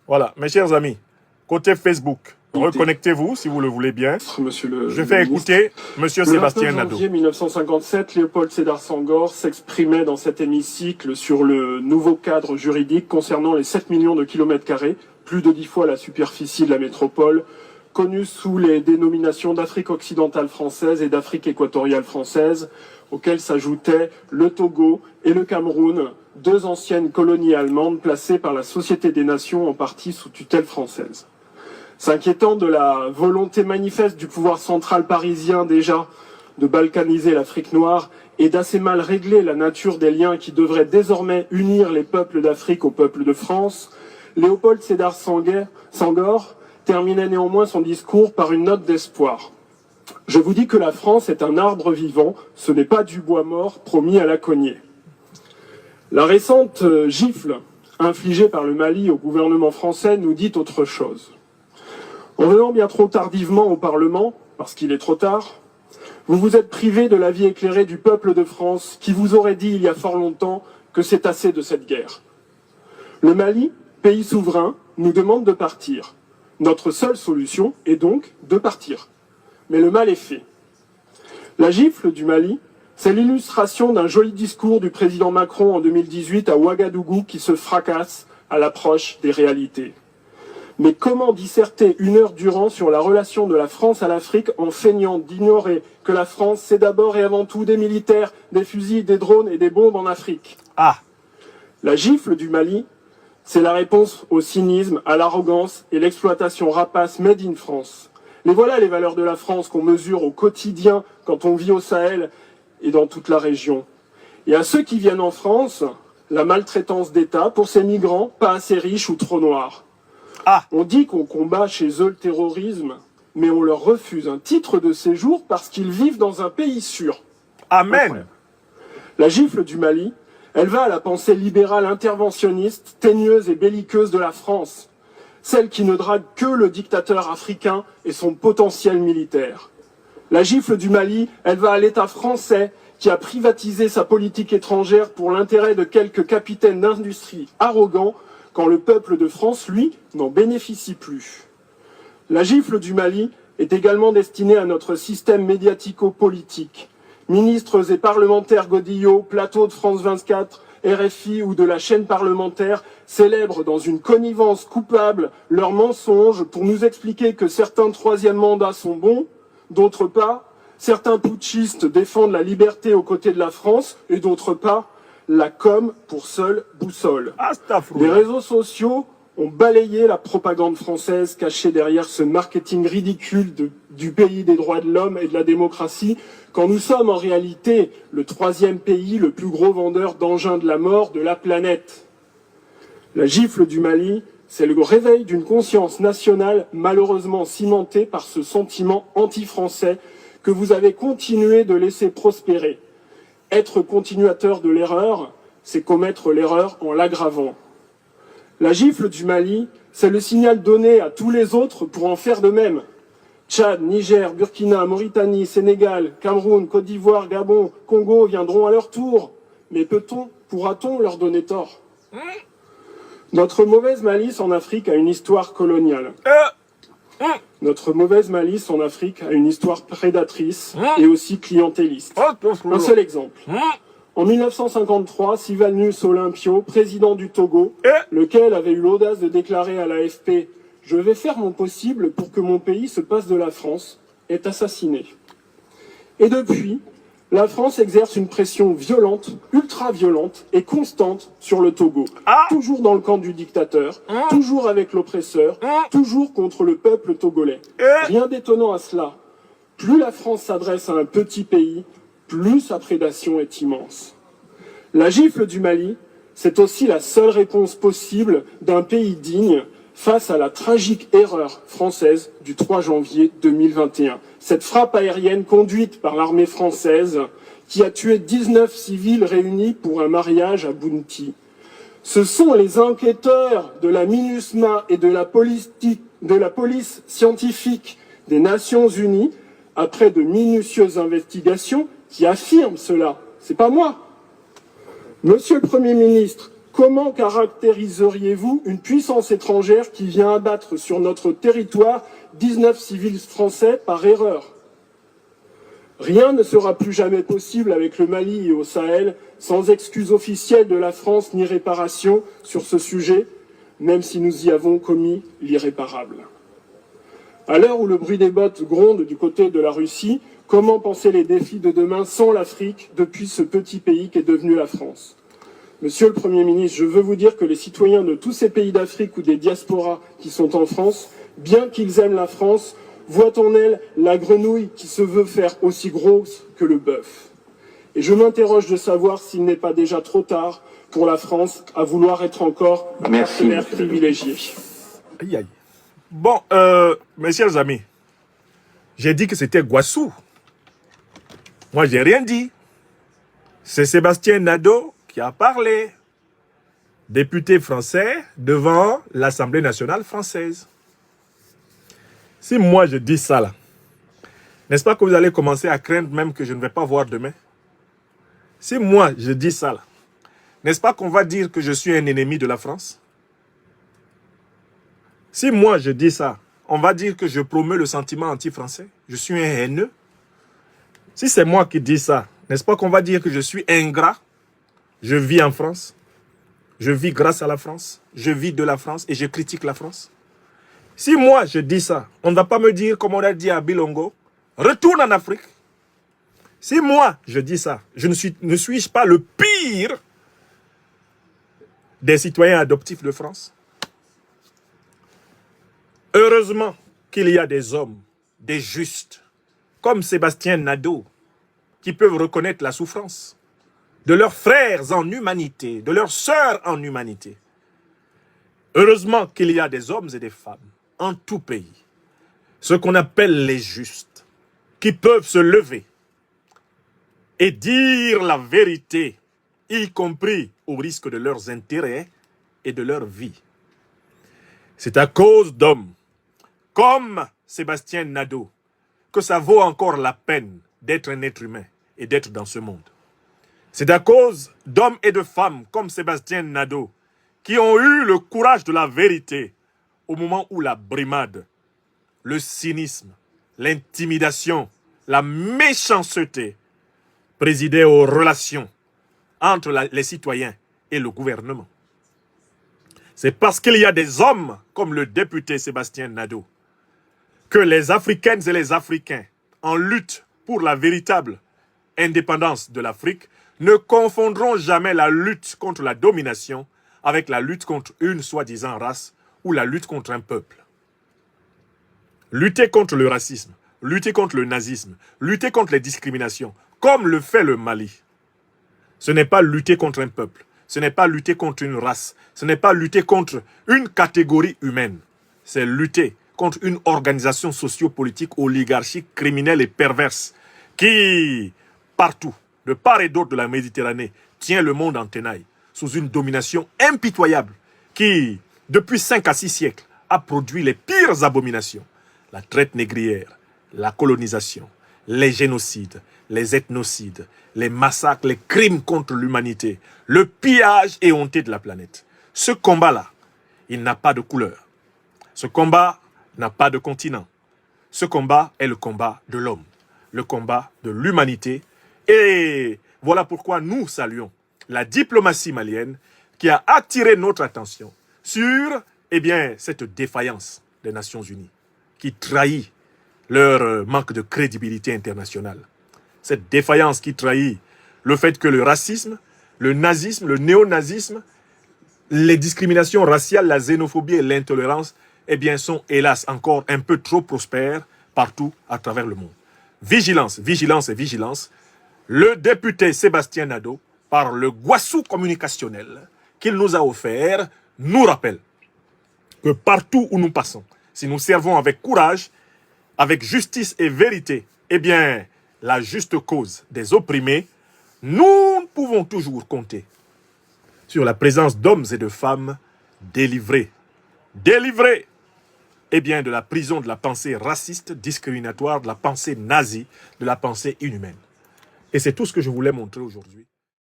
Voilà, mes chers amis, côté Facebook, reconnectez-vous si vous le voulez bien. Je vais écouter M. Sébastien Nadeau. Le 29 janvier 1957, Léopold Sédar Senghor s'exprimait dans cet hémicycle sur le nouveau cadre juridique concernant les 7 millions de kilomètres carrés, plus de 10 fois la superficie de la métropole, connue sous les dénominations d'Afrique occidentale française et d'Afrique équatoriale française, auxquelles s'ajoutaient le Togo et le Cameroun, deux anciennes colonies allemandes placées par la Société des Nations en partie sous tutelle française. S'inquiétant de la volonté manifeste du pouvoir central parisien déjà de balkaniser l'Afrique noire et d'assez mal régler la nature des liens qui devraient désormais unir les peuples d'Afrique aux peuples de France, Léopold Sédar Senghor terminait néanmoins son discours par une note d'espoir. Je vous dis que la France est un arbre vivant, ce n'est pas du bois mort promis à la cognée. La récente gifle infligée par le Mali au gouvernement français nous dit autre chose. En venant bien trop tardivement au Parlement, parce qu'il est trop tard, vous vous êtes privé de l'avis éclairé du peuple de France qui vous aurait dit il y a fort longtemps que c'est assez de cette guerre. Le Mali, pays souverain, nous demande de partir. Notre seule solution est donc de partir. Mais le mal est fait. La gifle du Mali, c'est l'illustration d'un joli discours du président Macron en 2018 à Ouagadougou qui se fracasse à l'approche des réalités. Mais comment disserter une heure durant sur la relation de la France à l'Afrique en feignant d'ignorer que la France, c'est d'abord et avant tout des militaires, des fusils, des drones et des bombes en Afrique? La gifle du Mali, c'est la réponse au cynisme, à l'arrogance et l'exploitation rapace made in France. Mais voilà les valeurs de la France qu'on mesure au quotidien quand on vit au Sahel et dans toute la région. Et à ceux qui viennent en France, la maltraitance d'État pour ces migrants pas assez riches ou trop noirs. On dit qu'on combat chez eux le terrorisme, mais on leur refuse un titre de séjour parce qu'ils vivent dans un pays sûr. Amen. La gifle du Mali, elle va à la pensée libérale interventionniste, teigneuse et belliqueuse de la France, celle qui ne drague que le dictateur africain et son potentiel militaire. La gifle du Mali, elle va à l'État français qui a privatisé sa politique étrangère pour l'intérêt de quelques capitaines d'industrie arrogants, quand le peuple de France, lui, n'en bénéficie plus. La gifle du Mali est également destinée à notre système médiatico-politique. Ministres et parlementaires godillots, plateaux de France 24, RFI ou de la chaîne parlementaire célèbrent dans une connivence coupable leurs mensonges pour nous expliquer que certains troisième mandats sont bons, d'autres pas, certains putschistes défendent la liberté aux côtés de la France et d'autres pas, la com pour seule boussole. Les réseaux sociaux ont balayé la propagande française cachée derrière ce marketing ridicule du pays des droits de l'homme et de la démocratie, quand nous sommes en réalité le troisième pays le plus gros vendeur d'engins de la mort de la planète. La gifle du Mali, c'est le réveil d'une conscience nationale malheureusement cimentée par ce sentiment anti-français que vous avez continué de laisser prospérer. Être continuateur de l'erreur, c'est commettre l'erreur en l'aggravant. La gifle du Mali, c'est le signal donné à tous les autres pour en faire de même. Tchad, Niger, Burkina, Mauritanie, Sénégal, Cameroun, Côte d'Ivoire, Gabon, Congo viendront à leur tour. Mais pourra-t-on leur donner tort? Notre mauvaise malice en Afrique a une histoire coloniale. Notre mauvaise malice en Afrique a une histoire prédatrice et aussi clientéliste. Un seul exemple. En 1953, Sylvanus Olympio, président du Togo, lequel avait eu l'audace de déclarer à l'AFP « Je vais faire mon possible pour que mon pays se passe de la France », est assassiné. Et depuis, la France exerce une pression violente, ultra-violente et constante sur le Togo. Toujours dans le camp du dictateur, toujours avec l'oppresseur, toujours contre le peuple togolais. Rien d'étonnant à cela. Plus la France s'adresse à un petit pays, plus sa prédation est immense. La gifle du Mali, c'est aussi la seule réponse possible d'un pays digne face à la tragique erreur française du 3 janvier 2021. Cette frappe aérienne conduite par l'armée française qui a tué 19 civils réunis pour un mariage à Bounty. Ce sont les enquêteurs de la MINUSMA et de la police scientifique des Nations Unies, après de minutieuses investigations, qui affirment cela. C'est pas moi. Monsieur le Premier ministre, Comment caractériseriez-vous une puissance étrangère qui vient abattre sur notre territoire 19 civils français par erreur? Rien ne sera plus jamais possible avec le Mali et au Sahel sans excuse officielle de la France ni réparation sur ce sujet, même si nous y avons commis l'irréparable. À l'heure où le bruit des bottes gronde du côté de la Russie, comment penser les défis de demain sans l'Afrique depuis ce petit pays qu'est devenu la France? Monsieur le Premier ministre, je veux vous dire que les citoyens de tous ces pays d'Afrique ou des diasporas qui sont en France, bien qu'ils aiment la France, voient en elle la grenouille qui se veut faire aussi grosse que le bœuf. Et je m'interroge de savoir s'il n'est pas déjà trop tard pour la France à vouloir être encore un partenaire privilégié. Aïe, aïe. Bon, mes chers amis, j'ai dit que c'était Guassou. Moi, j'ai rien dit. C'est Sébastien Nadeau qui a parlé, député français devant l'Assemblée nationale française. Si moi je dis ça là, n'est-ce pas que vous allez commencer à craindre même que je ne vais pas voir demain? Si moi je dis ça là, n'est-ce pas qu'on va dire que je suis un ennemi de la France? Si moi je dis ça, on va dire que je promeux le sentiment anti-français. Je suis un haineux. Si c'est moi qui dis ça, n'est-ce pas qu'on va dire que je suis ingrat? Je vis en France. Je vis grâce à la France. Je vis de la France et je critique la France. Si moi je dis ça, on ne va pas me dire, comme on a dit à Bilongo, retourne en Afrique. Si moi je dis ça, ne suis-je pas le pire des citoyens adoptifs de France? Heureusement qu'il y a des hommes, des justes, comme Sébastien Nadeau, qui peuvent reconnaître la souffrance de leurs frères en humanité, de leurs sœurs en humanité. Heureusement qu'il y a des hommes et des femmes en tout pays, ce qu'on appelle les justes, qui peuvent se lever et dire la vérité, y compris au risque de leurs intérêts et de leur vie. C'est à cause d'hommes comme Sébastien Nadeau que ça vaut encore la peine d'être un être humain et d'être dans ce monde. C'est à cause d'hommes et de femmes comme Sébastien Nadeau qui ont eu le courage de la vérité au moment où la brimade, le cynisme, l'intimidation, la méchanceté présidaient aux relations entre les citoyens et le gouvernement. C'est parce qu'il y a des hommes comme le député Sébastien Nadeau que les Africaines et les Africains, en lutte pour la véritable indépendance de l'Afrique, ne confondront jamais la lutte contre la domination avec la lutte contre une soi-disant race ou la lutte contre un peuple. Lutter contre le racisme, lutter contre le nazisme, lutter contre les discriminations, comme le fait le Mali, ce n'est pas lutter contre un peuple, ce n'est pas lutter contre une race, ce n'est pas lutter contre une catégorie humaine, c'est lutter contre une organisation socio-politique, oligarchique, criminelle et perverse qui, partout, de part et d'autre de la Méditerranée, tient le monde en tenaille, sous une domination impitoyable qui, depuis 5 à 6 siècles, a produit les pires abominations. La traite négrière, la colonisation, les génocides, les ethnocides, les massacres, les crimes contre l'humanité, le pillage éhonté de la planète. Ce combat-là, il n'a pas de couleur. Ce combat n'a pas de continent. Ce combat est le combat de l'homme, le combat de l'humanité. Et voilà pourquoi nous saluons la diplomatie malienne qui a attiré notre attention sur cette défaillance des Nations Unies qui trahit leur manque de crédibilité internationale. Cette défaillance qui trahit le fait que le racisme, le nazisme, le néonazisme, les discriminations raciales, la xénophobie et l'intolérance sont hélas encore un peu trop prospères partout à travers le monde. Vigilance, vigilance et vigilance. Le député Sébastien Nadeau, par le Guassou communicationnel qu'il nous a offert, nous rappelle que partout où nous passons, si nous servons avec courage, avec justice et vérité, la juste cause des opprimés, nous pouvons toujours compter sur la présence d'hommes et de femmes délivrés. Délivrés de la prison de la pensée raciste, discriminatoire, de la pensée nazie, de la pensée inhumaine. Et c'est tout ce que je voulais montrer aujourd'hui.